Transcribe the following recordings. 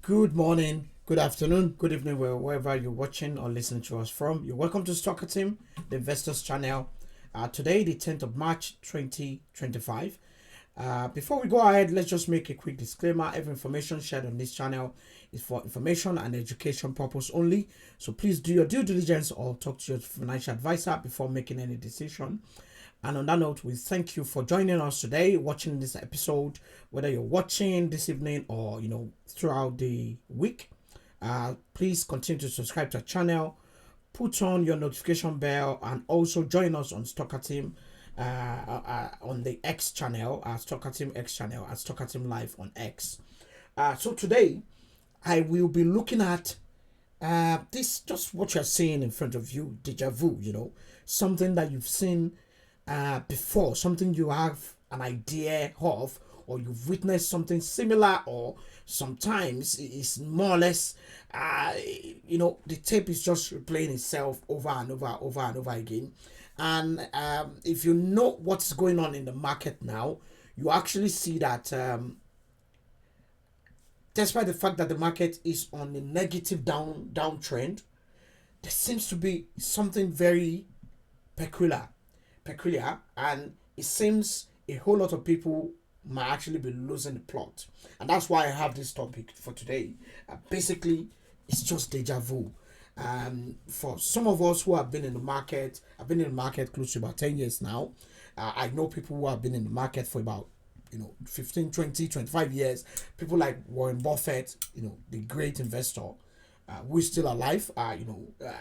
Good morning, good afternoon, good evening, wherever you're watching or listening to us from. You're welcome to Stocker Team, the Investors Channel. Today, the 10th of March 2025. Before we go ahead, let's just make a quick disclaimer. Every information shared on this channel is for information and education purpose only. So please do your due diligence or talk to your financial advisor before making any decision. And on that note, we thank you for joining us today, watching this episode, whether you're watching this evening or, throughout the week. Please continue to subscribe to our channel, put on your notification bell, and also join us on Stocker Team on the X channel, Stocker Team X channel, at Stocker Team Live on X. So today, I will be looking at this, just what you're seeing in front of you, deja vu, something that you've seen before, something you have an idea of, or you've witnessed something similar, or sometimes it's more or less the tape is just replaying itself over and over again. And if you know what's going on in the market now, you actually see that despite the fact that the market is on a negative downtrend, there seems to be something very peculiar, and it seems a whole lot of people might actually be losing the plot. And that's why I have this topic for today. Basically, it's just deja vu. For some of us who have been in the market, I've been in the market close to about 10 years now. I know people who have been in the market for about 15, 20, 25 years. People like Warren Buffett, the great investor, who is still alive.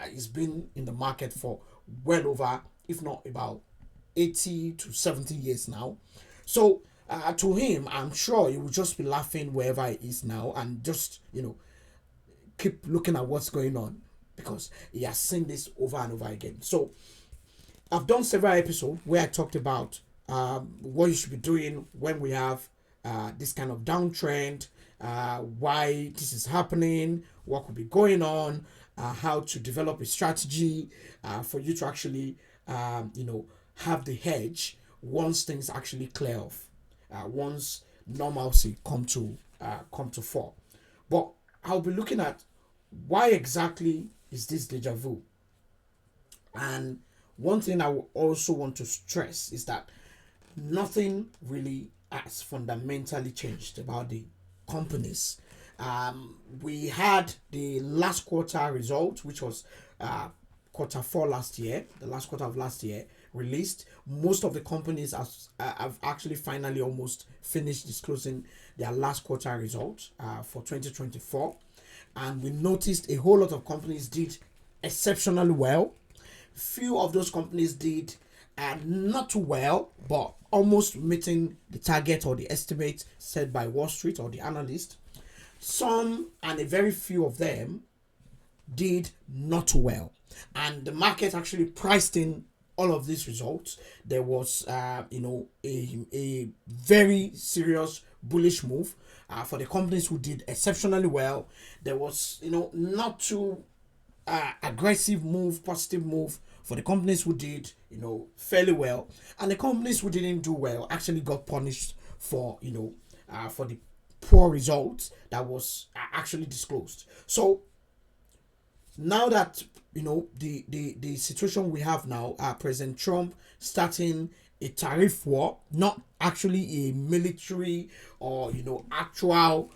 He's been in the market for well over, if not about 80 to 70 years now. So to him, I'm sure he will just be laughing wherever he is now and just keep looking at what's going on, because he has seen this over and over again. So I've done several episodes where I talked about what you should be doing when we have this kind of downtrend, why this is happening, what could be going on, how to develop a strategy for you to actually have the hedge once things actually clear off, once normalcy come to fall. But I'll be looking at why exactly is this deja vu. And one thing I will also want to stress is that nothing really has fundamentally changed about the companies. We had the last quarter result, which was quarter four last year, the last quarter of last year released. Most of the companies have actually finally almost finished disclosing their last quarter results for 2024. And we noticed a whole lot of companies did exceptionally well. Few of those companies did not too well, but almost meeting the target or the estimate set by Wall Street or the analyst. Some, and a very few of them, did not too well. And the market actually priced in all of these results. There was a very serious bullish move for the companies who did exceptionally well. There was not too aggressive move, positive move for the companies who did fairly well, and the companies who didn't do well actually got punished for for the poor results that was actually disclosed. So now that the situation we have now, President Trump starting a tariff war, not actually a military or actual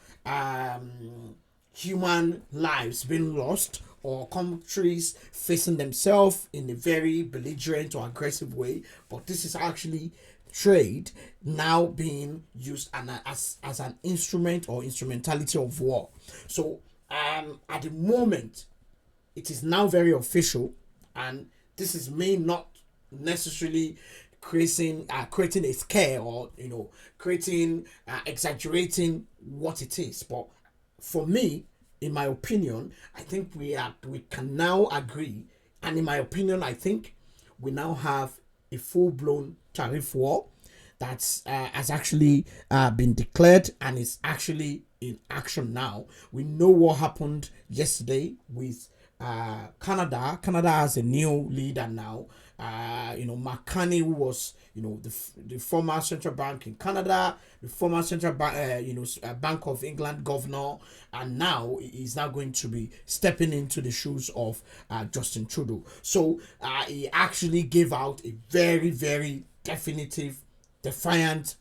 human lives being lost, or countries facing themselves in a very belligerent or aggressive way, but this is actually trade now being used as an instrument or instrumentality of war. So at the moment, it is now very official, and this is may not necessarily creating a scare or exaggerating what it is. But for me, in my opinion, I think we can now agree, and in my opinion, I think we now have a full-blown tariff war that has actually been declared and is actually in action now. We know what happened yesterday with Canada. Canada has a new leader now. McCartney, who was, the former central bank in Canada, the former central bank, Bank of England governor, and now he's now going to be stepping into the shoes of Justin Trudeau. So he actually gave out a very, very definitive, defiant,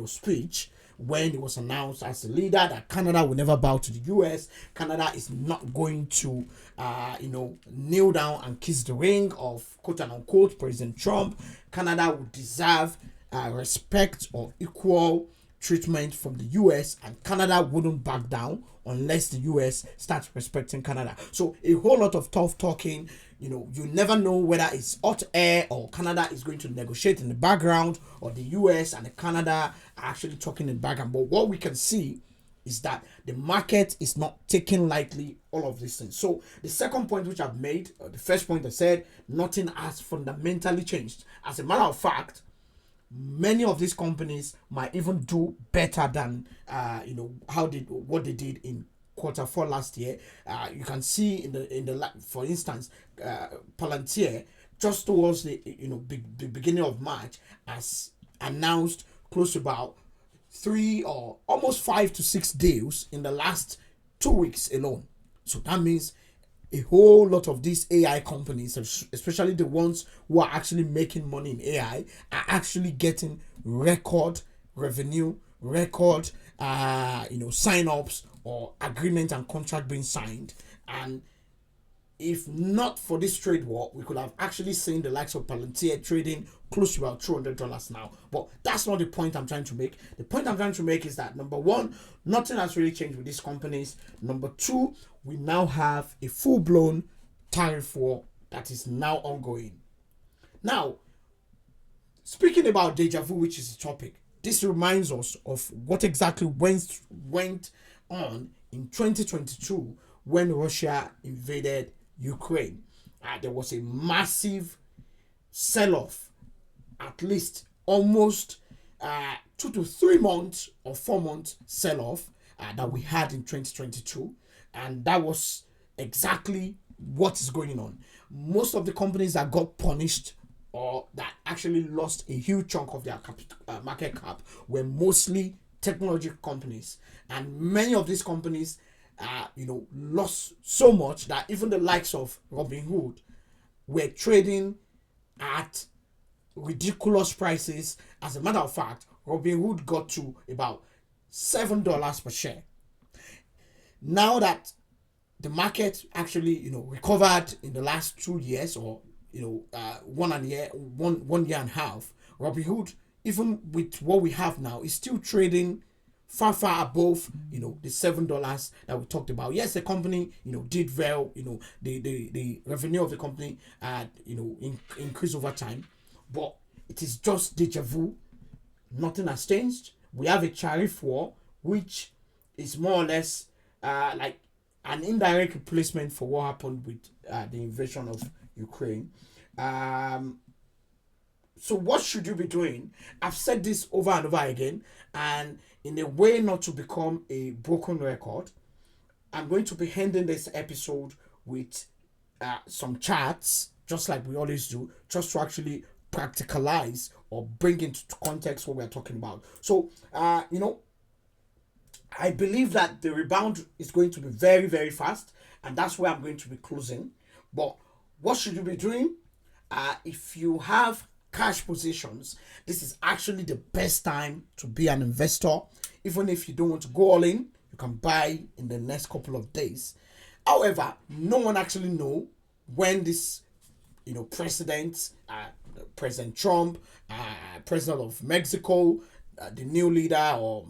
speech when it was announced as the leader that Canada will never bow to the US. Canada is not going to, kneel down and kiss the ring of quote and unquote President Trump. Canada would deserve respect or equal treatment from the US, and Canada wouldn't back down unless the US starts respecting Canada. So a whole lot of tough talking. You never know whether it's hot air or Canada is going to negotiate in the background, or the US and the Canada are actually talking in the background. But what we can see is that the market is not taking lightly all of these things. So the second point which I've made, the first point I said, nothing has fundamentally changed. As a matter of fact, many of these companies might even do better than what they did in Q4 last year. You can see in the for instance, Palantir just towards the the beginning of March has announced close to about 3 or almost 5 to 6 deals in the last 2 weeks alone. So that means a whole lot of these AI companies, especially the ones who are actually making money in AI, are actually getting record revenue, record sign-ups or agreement and contract being signed. And if not for this trade war, we could have actually seen the likes of Palantir trading close to about $200 now. But that's not the point I'm trying to make. The point I'm trying to make is that, number one, nothing has really changed with these companies. Number two, we now have a full-blown tariff war that is now ongoing. Now, speaking about deja vu, which is the topic, this reminds us of what exactly went on in 2022 when Russia invaded Ukraine. There was a massive sell-off, at least almost 2 to 3 months or 4 months sell-off that we had in 2022, and that was exactly what is going on. Most of the companies that got punished or that actually lost a huge chunk of their market cap were mostly technology companies, and many of these companies lost so much that even the likes of Robinhood were trading at ridiculous prices. As a matter of fact, Robinhood got to about $7 per share. Now that the market actually recovered in the last 2 years, or 1 year and a half, Robinhood, even with what we have now, is still trading far above the $7 that we talked about. Yes, the company did well. The revenue of the company increased over time, but it is just deja vu. Nothing has changed. We have a tariff war, which is more or less like an indirect replacement for what happened with the invasion of Ukraine. So what should you be doing? I've said this over and over again, and in a way not to become a broken record, I'm going to be ending this episode with some charts, just like we always do, just to actually practicalize or bring into context what we're talking about. So, I believe that the rebound is going to be very, very fast, and that's where I'm going to be closing. But what should you be doing? If you have cash positions, this is actually the best time to be an investor. Even if you don't want to go all in, you can buy in the next couple of days. However, no one actually know when this president Trump, president of Mexico, the new leader, or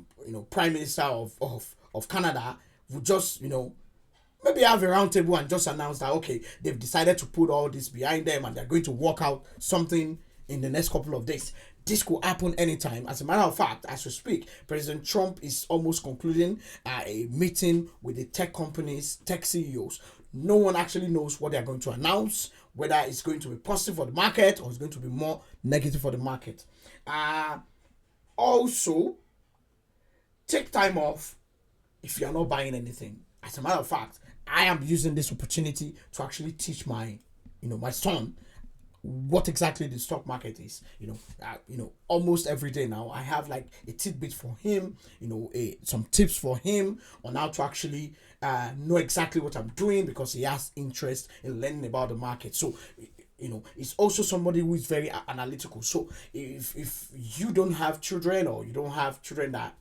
prime minister of Canada would just maybe have a roundtable and just announce that, okay, they've decided to put all this behind them and they're going to work out something in the next couple of days. This could happen anytime. As a matter of fact, as we speak, President Trump is almost concluding a meeting with the tech companies, tech CEOs. No one actually knows what they're going to announce, whether it's going to be positive for the market or it's going to be more negative for the market. Also, take time off if you're not buying anything. As a matter of fact, I am using this opportunity to actually teach my, my son what exactly the stock market is. Almost every day now I have like a tidbit for him, some tips for him on how to actually know exactly what I'm doing, because he has interest in learning about the market. So it's also somebody who is very analytical. So if you don't have children, or you don't have children that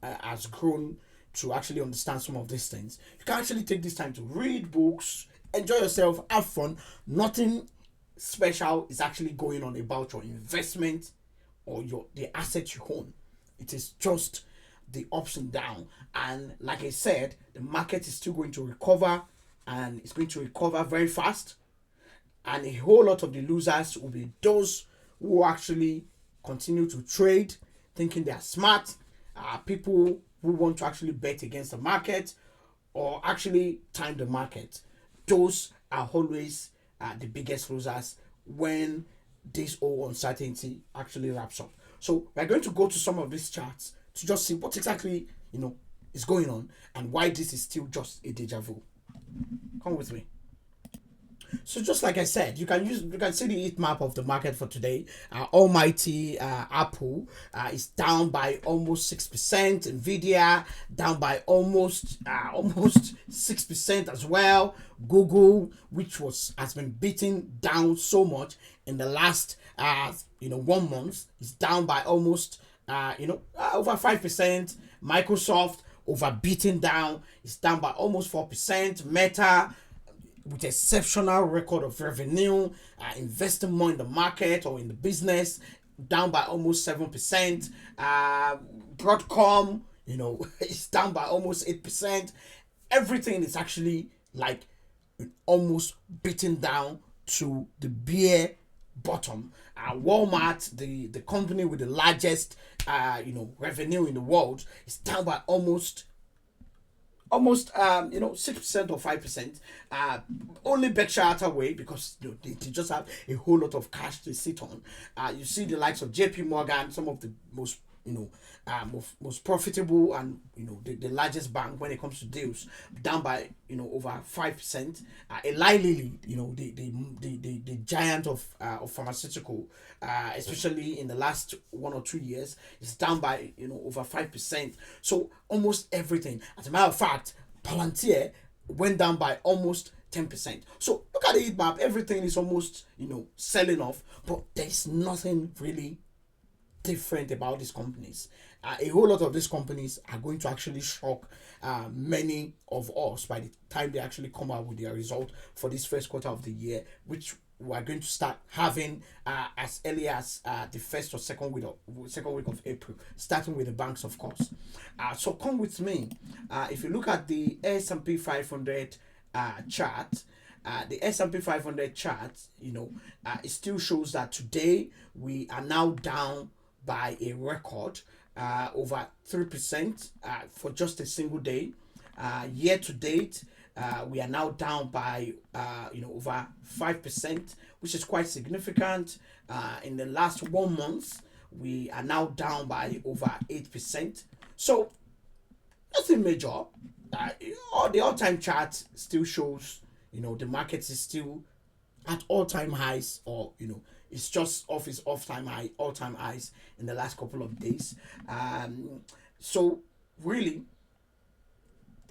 has grown to actually understand some of these things, you can actually take this time to read books, enjoy yourself, have fun. Nothing special is actually going on about your investment or the assets you own. It is just the ups and down. And like I said, the market is still going to recover, and it's going to recover very fast. And a whole lot of the losers will be those who actually continue to trade thinking they are smart, people who want to actually bet against the market or actually time the market. Those are always the biggest losers when this whole uncertainty actually wraps up. So we're going to go to some of these charts to just see what exactly is going on, and why this is still just a deja vu. Come with me. So just like I said, you can see the heat map of the market for today. Almighty Apple is down by almost 6%. Nvidia down by almost 6% as well. Google, which has been beaten down so much in the last 1 month, is down by almost over 5%. Microsoft, over beaten down, is down by almost 4%. Meta, with exceptional record of revenue, investing more in the market or in the business, down by almost 7%. Broadcom, is down by almost 8%. Everything is actually like almost beaten down to the bare bottom. Walmart, the company with the largest revenue in the world, is down by almost 6% or 5%. Only Berkshire Hathaway, because they just have a whole lot of cash to sit on. You see the likes of JP Morgan, some of the most most profitable and the largest bank when it comes to deals, down by over 5%. Eli Lilly, the giant of pharmaceutical, especially in the last 1 or 2 years, is down by over 5%. So almost everything. As a matter of fact, Palantir went down by almost 10%. So look at the heat map. Everything is almost selling off, but there's nothing really different about these companies. A whole lot of these companies are going to actually shock many of us by the time they actually come out with their result for this first quarter of the year, which we are going to start having as early as the first or second week of April, starting with the banks, of course. So come with me. If you look at the S&P 500 chart, the S&P 500 chart, it still shows that today we are now down by a record over 3% for just a single day. Year to date, we are now down by over 5%, which is quite significant. In the last 1 month, we are now down by over 8%. So nothing major. The all-time chart still shows the market is still at all-time highs, or it's just off its all-time highs in the last couple of days. So really,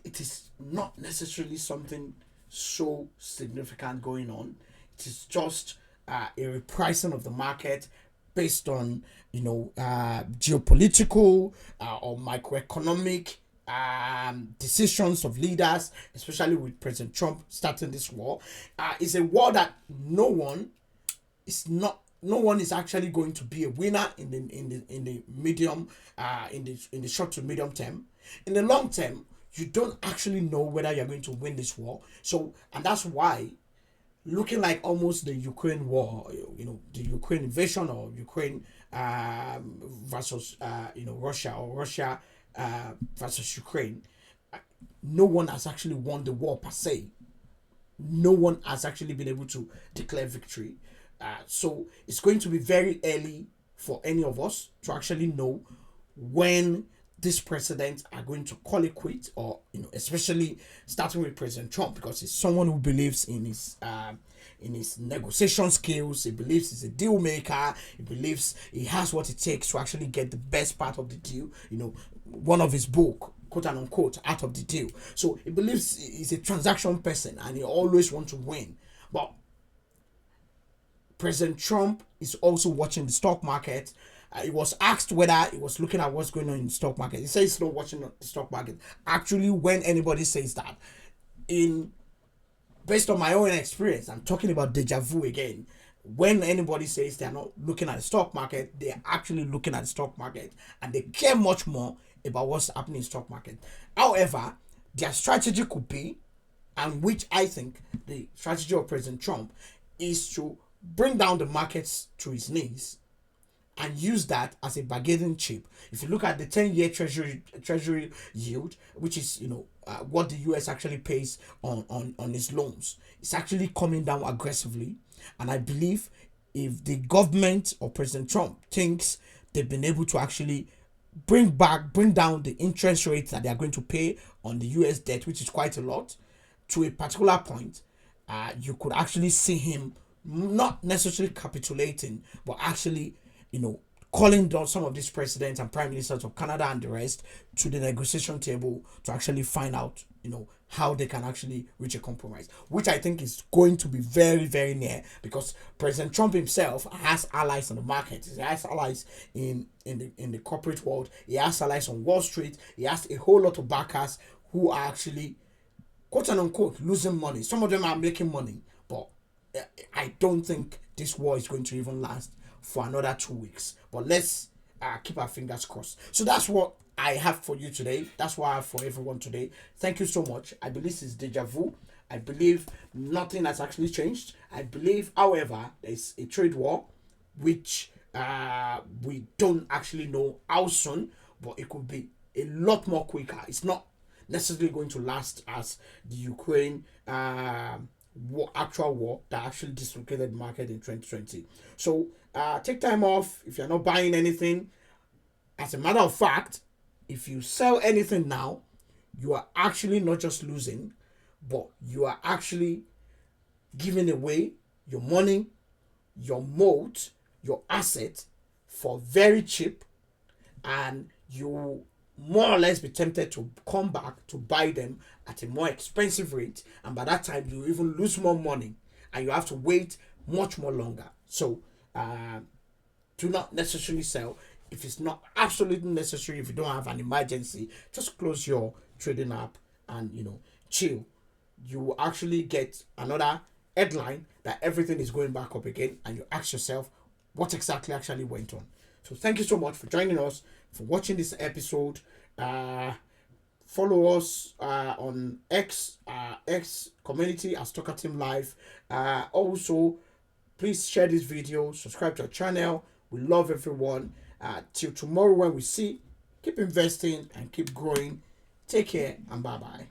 it is not necessarily something so significant going on. It is just a repricing of the market based on geopolitical or microeconomic decisions of leaders, especially with President Trump starting this war. It's a war that no one is actually going to be a winner in the medium, in the short to medium term. In the long term, you don't actually know whether you're going to win this war. So, and that's why, looking like almost the Ukraine war, the Ukraine invasion, or Ukraine versus Russia, or Russia versus Ukraine, no one has actually won the war per se. No one has actually been able to declare victory. So it's going to be very early for any of us to actually know when these presidents are going to call it quits, or especially starting with President Trump, because he's someone who believes in his negotiation skills. He believes he's a deal maker. He believes he has what it takes to actually get the best part of the deal. One of his book, quote and unquote, out of the deal. So he believes he's a transaction person and he always wants to win. But President Trump is also watching the stock market. He was asked whether he was looking at what's going on in the stock market. He says he's not watching the stock market. Actually, when anybody says that, based on my own experience, I'm talking about deja vu again. When anybody says they're not looking at the stock market, they're actually looking at the stock market, and they care much more about what's happening in the stock market. However, their strategy could be, and which I think the strategy of President Trump is, to bring down the markets to his knees and use that as a bargaining chip. If you look at the 10-year treasury yield, which is what the US actually pays on its loans, it's actually coming down aggressively. And I believe if the government or President Trump thinks they've been able to actually bring down the interest rate that they are going to pay on the US debt, which is quite a lot, to a particular point, you could actually see him not necessarily capitulating, but actually, calling down some of these presidents and prime ministers of Canada and the rest to the negotiation table to actually find out, how they can actually reach a compromise, which I think is going to be very, very near, because President Trump himself has allies on the market. He has allies in the corporate world. He has allies on Wall Street. He has a whole lot of backers who are actually, quote and unquote, losing money. Some of them are making money, but I don't think this war is going to even last for another 2 weeks. But let's keep our fingers crossed. So that's what I have for you today. That's what I have for everyone today. Thank you so much. I believe it's deja vu. I believe nothing has actually changed. I believe, however, there's a trade war, which we don't actually know how soon, but it could be a lot more quicker. It's not necessarily going to last as the Ukraine actual war that actually dislocated the market in 2020. So take time off if you're not buying anything. As a matter of fact, if you sell anything now, you are actually not just losing, but you are actually giving away your money, your moat, your asset for very cheap, and you more or less be tempted to come back to buy them at a more expensive rate, and by that time you even lose more money and you have to wait much more longer. So do not necessarily sell if it's not absolutely necessary. If you don't have an emergency, just close your trading app and chill. You will actually get another headline that everything is going back up again, and you ask yourself what exactly actually went on. So thank you so much for joining us, for watching this episode. Follow us on X community as Talker Team Live. Also, please share this video, subscribe to our channel. We love everyone. Till tomorrow when we see, keep investing and keep growing. Take care and bye bye.